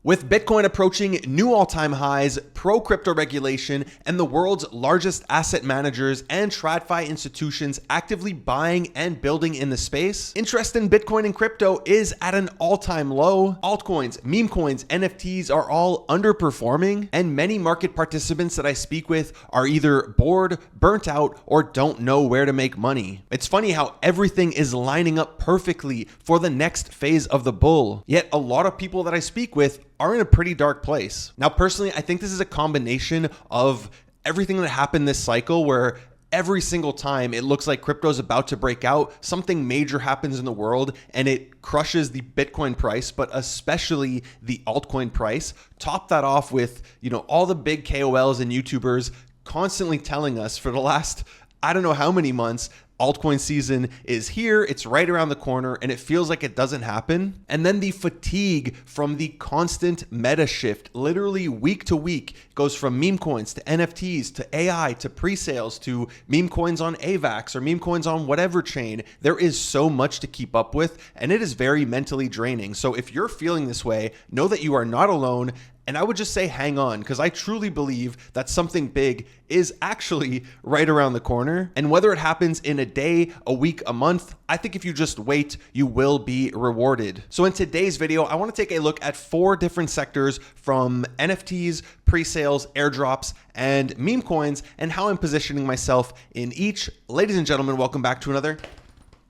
With Bitcoin approaching new all-time highs, pro-crypto regulation, and the world's largest asset managers and TradFi institutions actively buying and building in the space, interest in Bitcoin and crypto is at an all-time low. Altcoins, meme coins, NFTs are all underperforming, and many market participants that I speak with are either bored, burnt out, or don't know where to make money. It's funny how everything is lining up perfectly for the next phase of the bull, yet a lot of people that I speak with are in a pretty dark place. Now, personally, I think this is a combination of everything that happened this cycle where every single time it looks like crypto is about to break out, something major happens in the world and it crushes the Bitcoin price, but especially the altcoin price. Top that off with, all the big KOLs and YouTubers constantly telling us for the last, I don't know how many months, altcoin season is here, it's right around the corner, and it feels like it doesn't happen. And then the fatigue from the constant meta shift, literally week to week, goes from meme coins to NFTs to AI to pre-sales to meme coins on Avax or meme coins on whatever chain. There is so much to keep up with, and it is very mentally draining. So if you're feeling this way, know that you are not alone. And I would just say hang on, because I truly believe that something big is actually right around the corner. And whether it happens in a day, a week, a month, I think if you just wait, you will be rewarded. So in today's video, I want to take a look at 4 different sectors from NFTs, pre-sales, airdrops, and meme coins, and how I'm positioning myself in each. Ladies and gentlemen, welcome back to another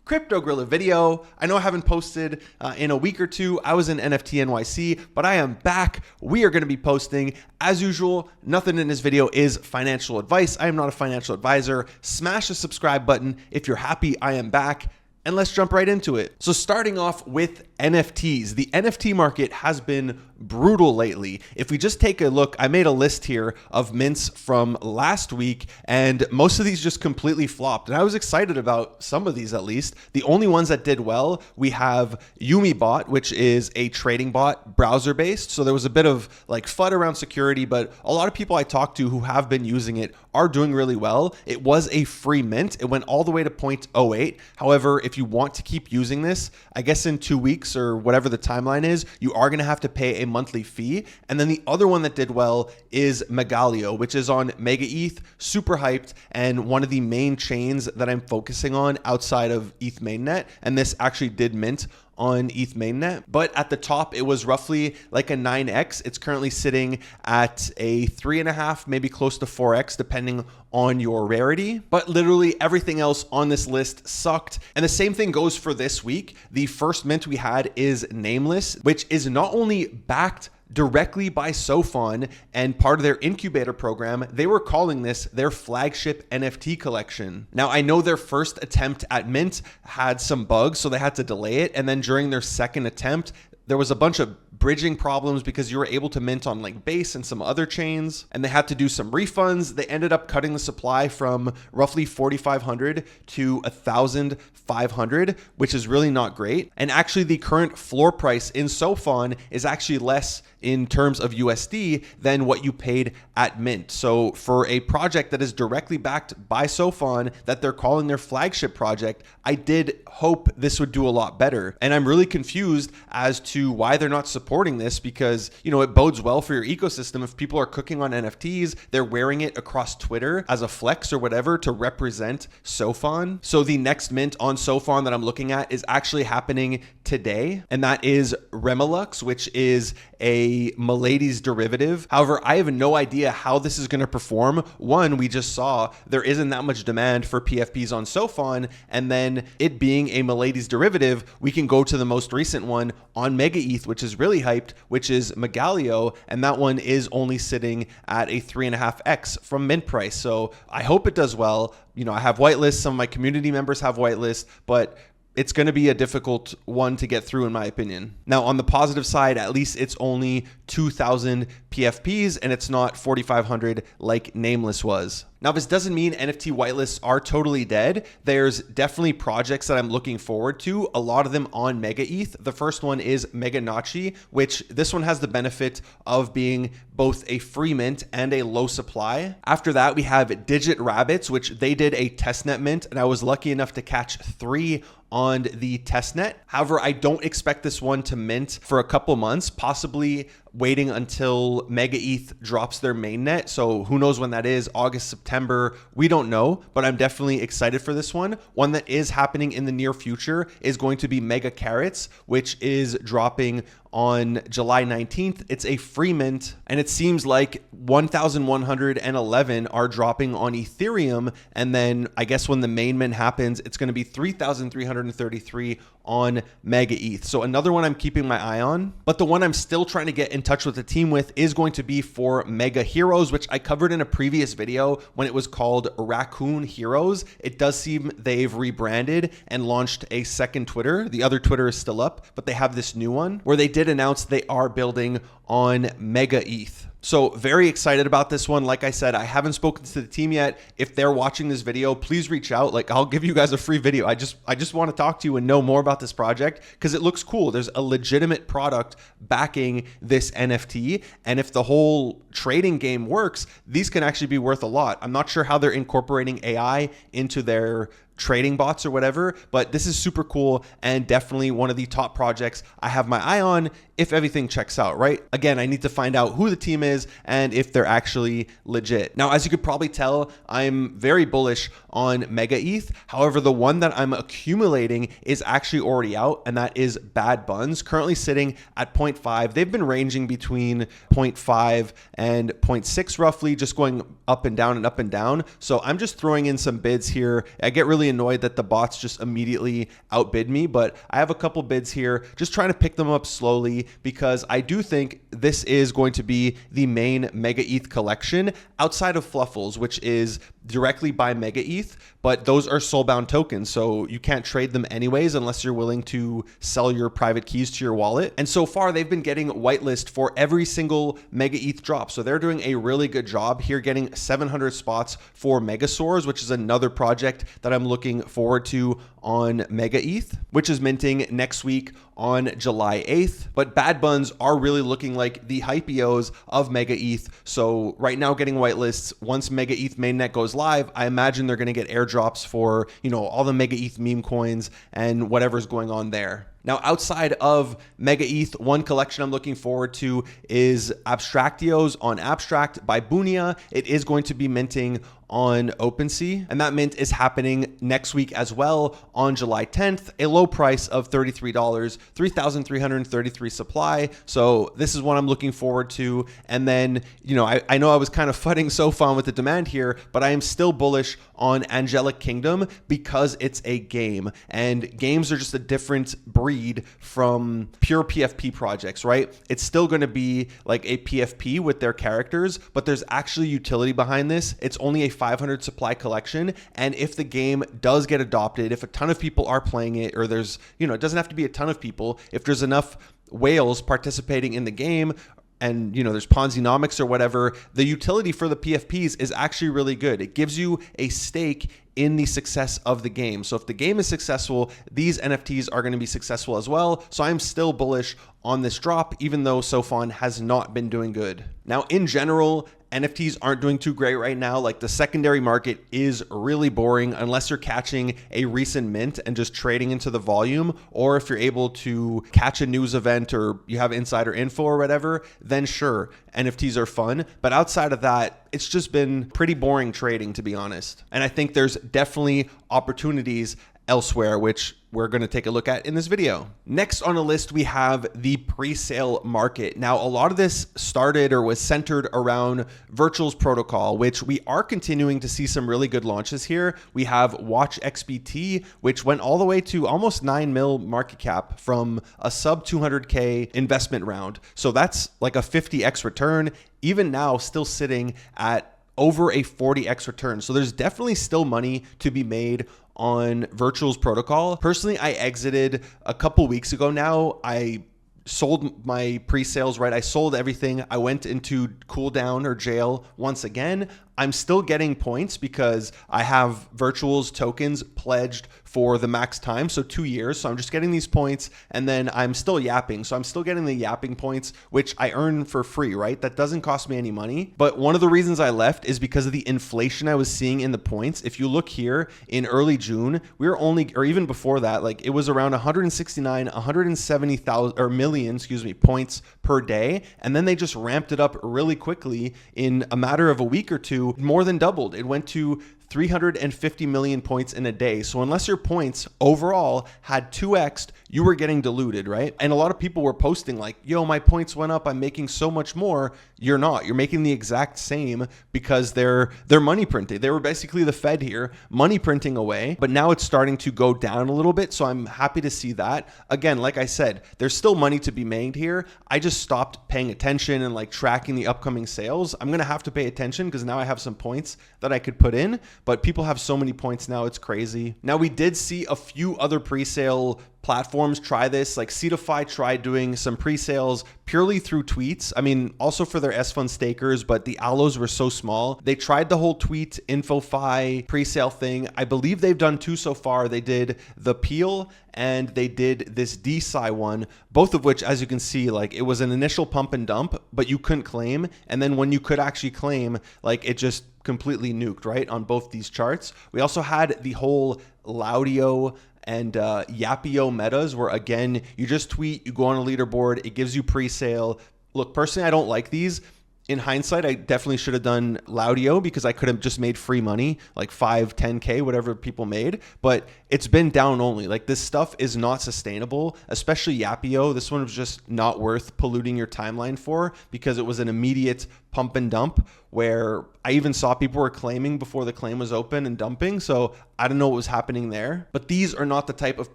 Crypto Gorilla video. I know I haven't posted in a week or two. I was in NFT NYC, but I am back. We are going to be posting as usual. Nothing in this video is financial advice. I am not a financial advisor. Smash the subscribe button if you're happy I am back. And let's jump right into it. So starting off with NFTs, the NFT market has been brutal lately. If we just take a look, I made a list here of mints from last week, and most of these just completely flopped. And I was excited about some of these at least. The only ones that did well, we have YumiBot, which is a trading bot, browser-based. So there was a bit of like FUD around security, but a lot of people I talked to who have been using it are doing really well. It was a free mint. It went all the way to 0.08. However, if you want to keep using this, I guess in 2 weeks or whatever the timeline is, you are going to have to pay a monthly fee. And then the other one that did well is megalio, which is on megaeth, super hyped, and one of the main chains that I'm focusing on outside of ETH mainnet. And this actually did mint on ETH mainnet, but at the top it was roughly like a 9x. It's currently sitting at a 3.5, maybe close to 4x, depending on your rarity. But literally everything else on this list sucked. And the same thing goes for this week. The first mint we had is Nameless, which is not only backed directly by Sofon and part of their incubator program. They were calling this their flagship NFT collection. Now, I know their first attempt at mint had some bugs, so they had to delay it. And then during their second attempt, there was a bunch of bridging problems because you were able to mint on like Base and some other chains, and they had to do some refunds. They ended up cutting the supply from roughly 4,500 to 1,500, which is really not great. And actually the current floor price in Sofon is actually less in terms of USD than what you paid at mint. So for a project that is directly backed by Sofon that they're calling their flagship project, I did hope this would do a lot better. And I'm really confused as to why they're not supporting this, because, it bodes well for your ecosystem. If people are cooking on NFTs, they're wearing it across Twitter as a flex or whatever to represent Sofon. So the next mint on Sofon that I'm looking at is actually happening today, and that is Remilux, which is a Milady's derivative. However, I have no idea how this is going to perform. One, we just saw there isn't that much demand for PFPs on Sofon, and then it being a Milady's derivative, we can go to the most recent one on megaeth, which is really hyped, which is megalio, and that one is only sitting at a 3.5x from mint price. So I hope it does well. I have whitelists. Some of my community members have whitelists, but it's going to be a difficult one to get through in my opinion. Now, on the positive side, at least it's only 2,000 PFPs and it's not 4,500 like Nameless was. Now, this doesn't mean NFT whitelists are totally dead. There's definitely projects that I'm looking forward to, a lot of them on megaeth. The first one is meganacci, which this one has the benefit of being both a free mint and a low supply. After that, we have Digit Rabbits, which they did a testnet mint, and I was lucky enough to catch 3 on the testnet. However, I don't expect this one to mint for a couple months, possibly waiting until megaeth drops their mainnet. So who knows when that is, August, September, we don't know, but I'm definitely excited for this one. One that is happening in the near future is going to be megacarrots, which is dropping on July 19th. It's a free mint, and it seems like 1,111 are dropping on Ethereum. And then I guess when the main mint happens, it's going to be 3,333 on megaeth. So another one I'm keeping my eye on, but the one I'm still trying to get in touch with the team with is going to be for MegaHeroes, which I covered in a previous video when it was called Raccoon Heroes. It does seem they've rebranded and launched a second Twitter. The other Twitter is still up, but they have this new one where they did announce they are building on megaeth. So very excited about this one. Like I said, I haven't spoken to the team yet. If they're watching this video, please reach out. Like, I'll give you guys a free video. I just want to talk to you and know more about this project because it looks cool. There's a legitimate product backing this NFT. And if the whole trading game works, these can actually be worth a lot. I'm not sure how they're incorporating AI into their trading bots or whatever, but this is super cool and definitely one of the top projects I have my eye on if everything checks out, right? Again, I need to find out who the team is and if they're actually legit. Now, as you could probably tell, I'm very bullish on megaeth. However, the one that I'm accumulating is actually already out, and that is Bad Buns, currently sitting at 0.5. They've been ranging between 0.5 and 0.6 roughly, just going up and down and up and down. So I'm just throwing in some bids here. I get really annoyed that the bots just immediately outbid me, but I have a couple bids here, just trying to pick them up slowly because I do think this is going to be the main megaeth collection outside of Fluffles, which is directly by megaeth, but those are soulbound tokens, so you can't trade them anyways unless you're willing to sell your private keys to your wallet. And so far they've been getting whitelist for every single megaeth drop, so they're doing a really good job here, getting 700 spots for Megasaurs, which is another project that I'm looking forward to on megaeth, which is minting next week on July 8th. But Bad Buns are really looking like the hypios of megaeth. So right now getting whitelists, once megaeth mainnet goes live, I imagine they're going to get airdrops for, you know, all the megaeth meme coins and whatever's going on there. Now, outside of megaeth, one collection I'm looking forward to is Abstractios on Abstract by Bunia. It is going to be minting on Opensea, and that mint is happening next week as well on July 10th, a low price of $33, 3,333 supply. So this is what I'm looking forward to. And then, you know, I know I was kind of fighting SoFon with the demand here, but I am still bullish on Angelic Kingdom because it's a game, and games are just a different breed from pure PFP projects, right? It's still going to be like a PFP with their characters, but there's actually utility behind this. It's only a 500 supply collection, and if the game does get adopted, if a ton of people are playing it, or there's, you know, it doesn't have to be a ton of people, if there's enough whales participating in the game, and, you know, there's Ponzi-nomics or whatever, the utility for the PFPs is actually really good. It gives you a stake in the success of the game. So if the game is successful, these NFTs are going to be successful as well. So I'm still bullish on this drop, even though SoFon has not been doing good. Now, in general, NFTs aren't doing too great right now. Like, the secondary market is really boring unless you're catching a recent mint and just trading into the volume, or if you're able to catch a news event or you have insider info or whatever, then sure, NFTs are fun. But outside of that, it's just been pretty boring trading, to be honest. And I think there's definitely opportunities elsewhere, which we're going to take a look at in this video. Next on the list, we have the pre-sale market. Now, a lot of this started or was centered around Virtual's protocol, which we are continuing to see some really good launches here. We have Watch XBT, which went all the way to almost 9 mil market cap from a sub 200K investment round. So that's like a 50x return. Even now, still sitting at over a 40x return. So there's definitely still money to be made on Virtual's protocol. Personally, I exited a couple weeks ago now. I sold my pre-sales, right? I sold everything. I went into cool down or jail once again. I'm still getting points because I have Virtual's tokens pledged for the max time, so 2 years. So I'm just getting these points, and then I'm still yapping. So I'm still getting the yapping points, which I earn for free, right? That doesn't cost me any money. But one of the reasons I left is because of the inflation I was seeing in the points. If you look here in early June, we were only, or even before that, like it was around 169, 170,000 or million, points per day. And then they just ramped it up really quickly in a matter of a week or two, more than doubled. It went to 350 million points in a day. So unless your points overall had 2x'd, you were getting diluted, right? And a lot of people were posting like, yo, my points went up, I'm making so much more. You're not. You're making the exact same because they're money printing. They were basically the Fed here, money printing away, but now it's starting to go down a little bit. So I'm happy to see that. Again, like I said, there's still money to be made here. I just stopped paying attention and like tracking the upcoming sales. I'm going to have to pay attention because now I have some points that I could put in, but people have so many points now, it's crazy. Now we did see a few other pre-sale platforms try this, like Seedify tried doing some pre-sales purely through tweets. I mean, also for their S-Fund stakers, but the allos were so small. They tried the whole tweet InfoFi pre-sale thing. I believe they've done 2 so far. They did the Peel and they did this DeSci one, both of which, as you can see, like it was an initial pump and dump, but you couldn't claim. And then when you could actually claim, like it just completely nuked, right? On both these charts. We also had the whole loudio and yapyo metas where, again, you just tweet, you go on a leaderboard, it gives you pre-sale. Look, personally, I don't like these. In hindsight, I definitely should have done loudio because I could have just made free money, like 5, 10K, whatever people made. But it's been down only. Like this stuff is not sustainable, especially yapyo. This one was just not worth polluting your timeline for because it was an immediate pump and dump where I even saw people were claiming before the claim was open and dumping. So I don't know what was happening there, but these are not the type of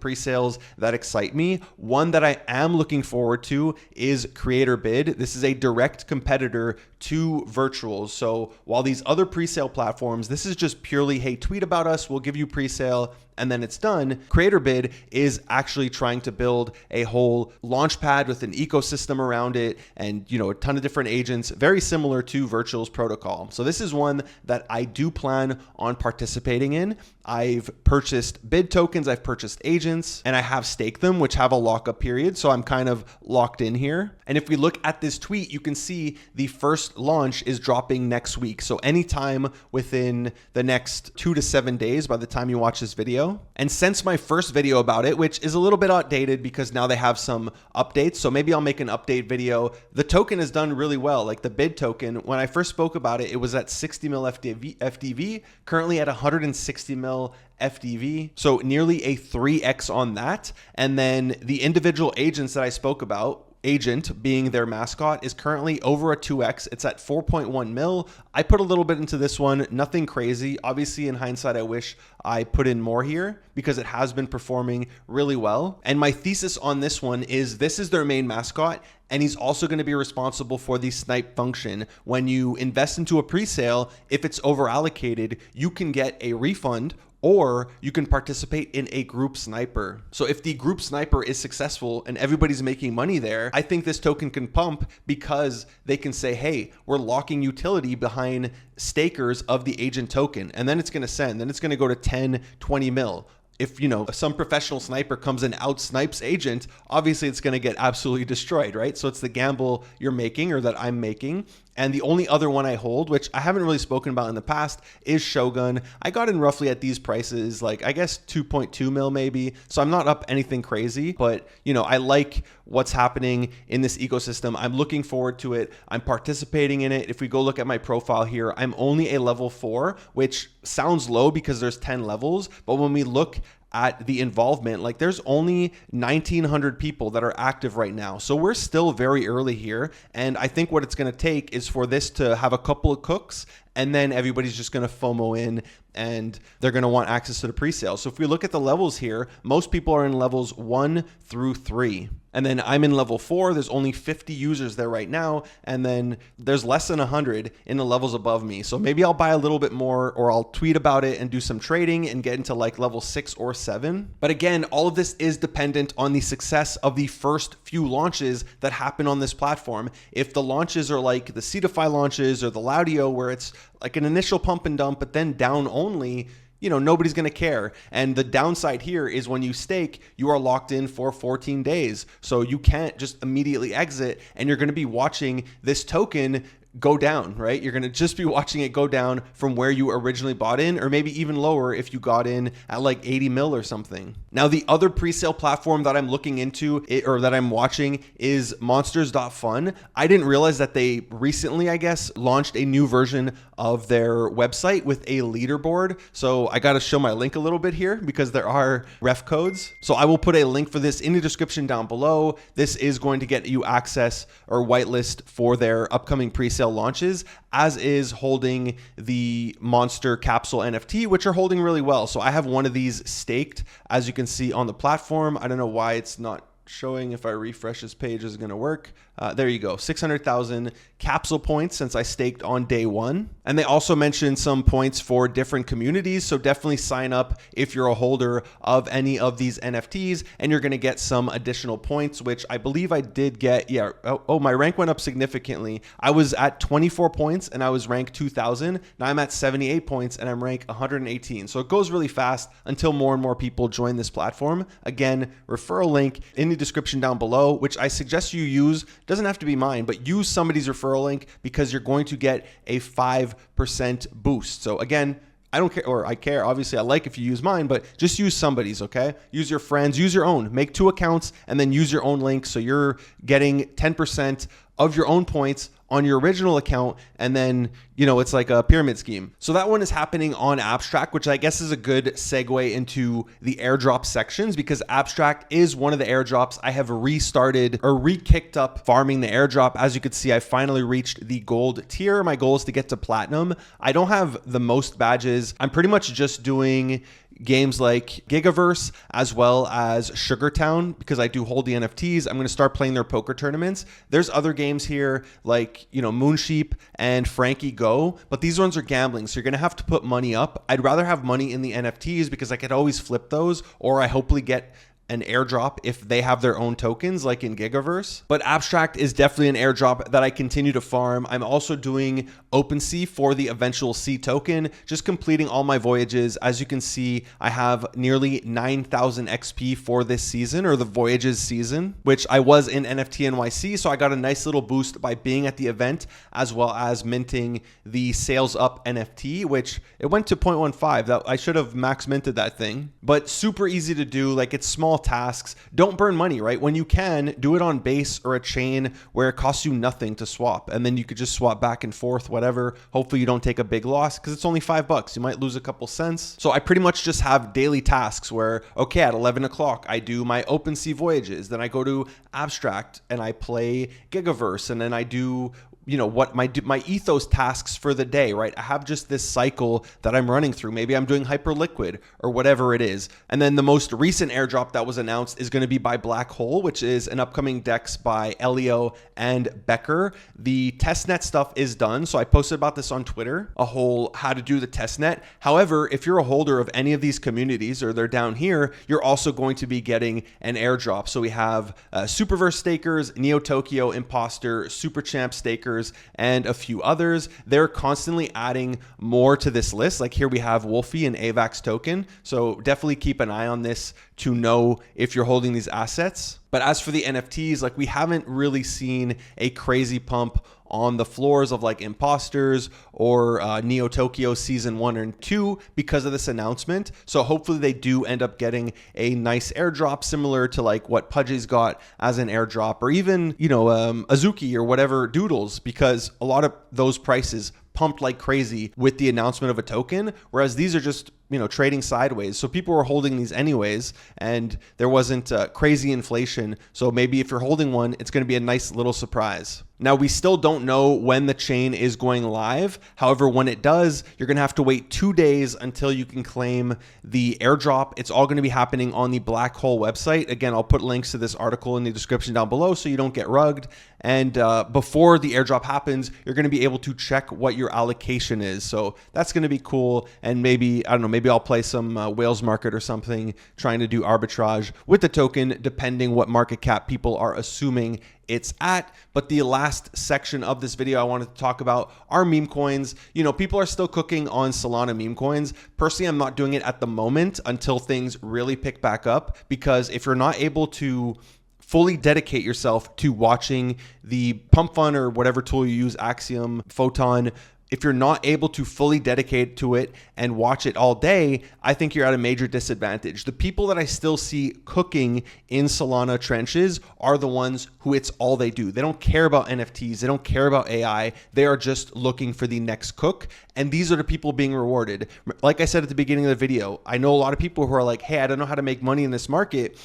pre-sales that excite me. One that I am looking forward to is Creator Bid. This is a direct competitor to Virtuals. So while these other pre-sale platforms, this is just purely, hey, tweet about us, we'll give you pre-sale, and then it's done. Creator Bid is actually trying to build a whole launch pad with an ecosystem around it and, you know, a ton of different agents, very similar to Virtual's protocol. So this is one that I do plan on participating in. I've purchased bid tokens, I've purchased agents, and I have staked them, which have a lockup period. So I'm kind of locked in here. And if we look at this tweet, you can see the first launch is dropping next week. So anytime within the next 2 to 7 days by the time you watch this video. And since my first video about it, which is a little bit outdated because now they have some updates, so maybe I'll make an update video. The token has done really well. Like the bid token, when I first spoke about it, it was at 60 mil FDV, currently at 160 mil FDV. So nearly a 3x on that. And then the individual agents that I spoke about, agent being their mascot, is currently over a 2x. It's at 4.1 mil. I put a little bit into this one, nothing crazy. Obviously, in hindsight, I wish I put in more here because it has been performing really well. And my thesis on this one is this is their main mascot, and he's also going to be responsible for the snipe function. When you invest into a pre-sale, if it's over allocated, you can get a refund, or you can participate in a group sniper. So if the group sniper is successful and everybody's making money there, I think this token can pump because they can say, hey, we're locking utility behind stakers of the agent token. And then it's going to send, then it's going to go to 10, 20 mil. If, you know, some professional sniper comes and out snipes agent, obviously it's going to get absolutely destroyed, right? So it's the gamble you're making, or that I'm making. And the only other one I hold, which I haven't really spoken about in the past, is Shogun. I got in roughly at these prices, like I guess 2.2 mil maybe. So I'm not up anything crazy, but you know, I like what's happening in this ecosystem. I'm looking forward to it. I'm participating in it. If we go look at my profile here, I'm only a level 4, which sounds low because there's 10 levels. But when we look at the involvement, like there's only 1,900 people that are active right now. So we're still very early here. And I think what it's going to take is for this to have a couple of cooks, and then everybody's just going to FOMO in and they're going to want access to the pre-sale. So if we look at the levels here, most people are in levels 1 through 3. And then I'm in level 4. There's only 50 users there right now. And then there's less than 100 in the levels above me. So maybe I'll buy a little bit more, or I'll tweet about it and do some trading and get into like level 6 or 7. But again, all of this is dependent on the success of the first few launches that happen on this platform. If the launches are like the Seedify launches or the Loudio, where it's like an initial pump and dump, but then down only, nobody's going to care. And the downside here is when you stake, you are locked in for 14 days. So you can't just immediately exit, and you're going to be watching this token go down, right? You're going to just be watching it go down from where you originally bought in, or maybe even lower if you got in at like 80 mil or something. Now, the other presale platform that I'm looking into or that I'm watching is monsters.fun. I didn't realize that they recently, I guess, launched a new version of their website with a leaderboard. So I got to show my link a little bit here because there are ref codes. So I will put a link for this in the description down below. This is going to get you access or whitelist for their upcoming presale launches, as is holding the monster capsule NFT, which are holding really well. So I have one of these staked, as you can see on the platform. I don't know why it's not showing. If I refresh this page, is going to work. There you go, 600,000 capsule points since I staked on day one. And they also mentioned some points for different communities. So definitely sign up if you're a holder of any of these NFTs, and you're going to get some additional points, which I believe I did get. Yeah. Oh, my rank went up significantly. I was at 24 points and I was ranked 2000. Now I'm at 78 points and I'm ranked 118. So it goes really fast until more and more people join this platform. Again, referral link in the description down below, which I suggest you use. Doesn't have to be mine, but use somebody's referral link because you're going to get a 5% boost. So again, I don't care, or I care. Obviously, I like if you use mine, but just use somebody's, okay? Use your friends, use your own. Make 2 accounts and then use your own link. So you're getting 10% of your own points on your original account, and then, it's like a pyramid scheme. So that one is happening on Abstract, which I guess is a good segue into the airdrop sections, because Abstract is one of the airdrops I have restarted or re-kicked up farming the airdrop. As you can see, I finally reached the gold tier. My goal is to get to platinum. I don't have the most badges. I'm pretty much just doing games like Gigaverse as well as Sugartown because I do hold the NFTs. I'm going to start playing their poker tournaments. There's other games here like, Moonsheep and Frankie Go, but these ones are gambling. So you're going to have to put money up. I'd rather have money in the NFTs because I could always flip those, or I hopefully get an airdrop if they have their own tokens like in Gigaverse. But Abstract is definitely an airdrop that I continue to farm. I'm also doing Opensea for the eventual C token, just completing all my voyages. As you can see, I have nearly 9,000 XP for this season, or the Voyages season, which I was in NFT NYC. So I got a nice little boost by being at the event, as well as minting the Sales Up NFT, which it went to 0.15. That I should have max minted that thing, but super easy to do. Like, it's small tasks. Don't burn money, right? When you can, do it on base or a chain where it costs you nothing to swap, and then you could just swap back and forth, whatever. Hopefully you don't take a big loss because it's only $5. You might lose a couple cents. So I pretty much just have daily tasks where, okay, at 11 o'clock, I do my Opensea Voyages. Then I go to Abstract and I play Gigaverse, and then I do what my ethos tasks for the day, right? I have just this cycle that I'm running through. Maybe I'm doing Hyperliquid or whatever it is. And then the most recent airdrop that was announced is going to be by Blackhole, which is an upcoming DEX by Ellio and Becker. The testnet stuff is done. So I posted about this on Twitter, a whole how to do the testnet. However, if you're a holder of any of these communities, or they're down here, you're also going to be getting an airdrop. So we have Superverse stakers, Neo Tokyo, Imposter, Super Champ stakers, and a few others. They're constantly adding more to this list. Like here we have Wolfie and Avax token. So definitely keep an eye on this to know if you're holding these assets. But as for the NFTs, like we haven't really seen a crazy pump on the floors of like Imposters or Neo Tokyo season 1 and 2 because of this announcement. So hopefully they do end up getting a nice airdrop similar to like what Pudgy's got as an airdrop, or even, Azuki or whatever doodles, because a lot of those prices pumped like crazy with the announcement of a token, whereas these are just trading sideways. So people were holding these anyways, and there wasn't crazy inflation. So maybe if you're holding one, it's going to be a nice little surprise. Now, we still don't know when the chain is going live. However, when it does, you're going to have to wait 2 days until you can claim the airdrop. It's all going to be happening on the Blackhole website. Again, I'll put links to this article in the description down below so you don't get rugged. And before the airdrop happens, you're going to be able to check what your allocation is. So that's going to be cool. And maybe maybe I'll play some whales market or something, trying to do arbitrage with the token, depending what market cap people are assuming it's at. But the last section of this video I wanted to talk about are meme coins. You know, people are still cooking on Solana meme coins. Personally, I'm not doing it at the moment until things really pick back up, because if you're not able to fully dedicate yourself to watching the pump fund or whatever tool you use, Axiom, Photon, if you're not able to fully dedicate to it and watch it all day, I think you're at a major disadvantage. The people that I still see cooking in Solana trenches are the ones who it's all they do. They don't care about NFTs. They don't care about AI. They are just looking for the next cook. And these are the people being rewarded. Like I said at the beginning of the video, I know a lot of people who are like, hey, I don't know how to make money in this market.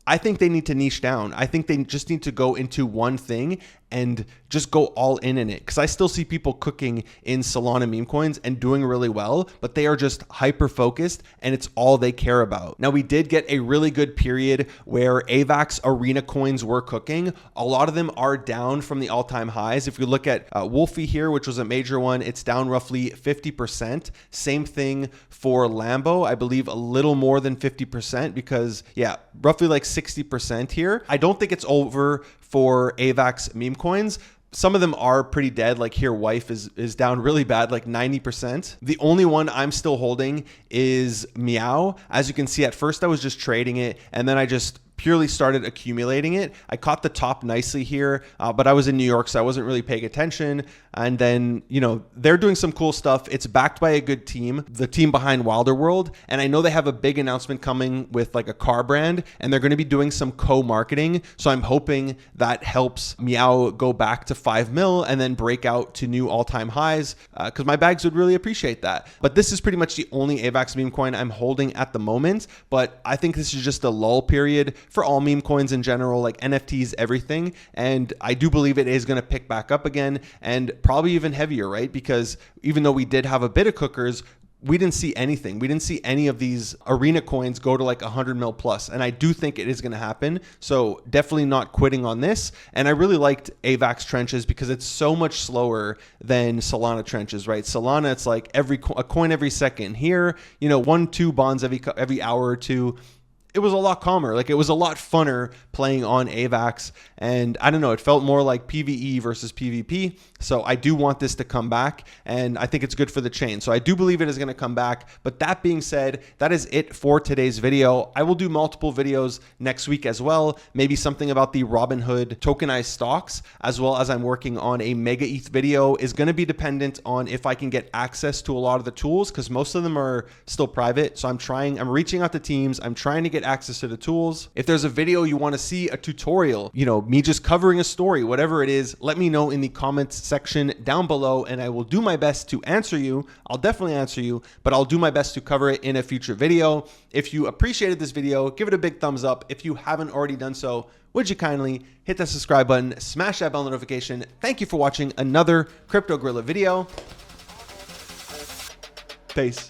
I think they need to niche down. I think they just need to go into one thing and just go all in it. Because I still see people cooking in Solana meme coins and doing really well, but they are just hyper focused and it's all they care about. Now, we did get a really good period where Avax arena coins were cooking. A lot of them are down from the all-time highs. If you look at Wolfie here, which was a major one, it's down roughly 50%. Same thing for Lambo, I believe a little more than 50%, because yeah, roughly like 60% here. I don't think it's over for Avax meme coins. Some of them are pretty dead. Like here, Wife is down really bad, like 90%. The only one I'm still holding is Meow. As you can see, at first I was just trading it, and then I just purely started accumulating it. I caught the top nicely here, but I was in New York, so I wasn't really paying attention. And then, you know, they're doing some cool stuff. It's backed by a good team, the team behind Wilder World. And I know they have a big announcement coming with like a car brand, and they're going to be doing some co-marketing. So I'm hoping that helps Meow go back to 5 mil and then break out to new all-time highs, because my bags would really appreciate that. But this is pretty much the only Avax meme coin I'm holding at the moment. But I think this is just a lull period for all meme coins in general, like NFTs, everything. And I do believe it is going to pick back up again, and probably even heavier, right? Because even though we did have a bit of cookers, we didn't see anything. We didn't see any of these arena coins go to like 100 mil plus. And I do think it is going to happen. So definitely not quitting on this. And I really liked Avax Trenches because it's so much slower than Solana Trenches, right? Solana, it's like a coin every second. Here, you know, 1-2 bonds every hour or two. It was a lot calmer. Like, it was a lot funner playing on Avax. And I don't know, it felt more like PvE versus PvP. So I do want this to come back, and I think it's good for the chain. So I do believe it is going to come back. But that being said, that is it for today's video. I will do multiple videos next week as well. Maybe something about the Robinhood tokenized stocks, as well as I'm working on a megaeth video. Is going to be dependent on if I can get access to a lot of the tools, because most of them are still private. So I'm reaching out to teams. I'm trying to get access to the tools. If there's a video you want to see, a tutorial, you know, me just covering a story, whatever it is, let me know in the comments section down below, and I will do my best to answer you. I'll definitely answer you, but I'll do my best to cover it in a future video. If you appreciated this video, give it a big thumbs up. If you haven't already done so, would you kindly hit that subscribe button, smash that bell notification. Thank you for watching another Crypto Gorilla video. Peace.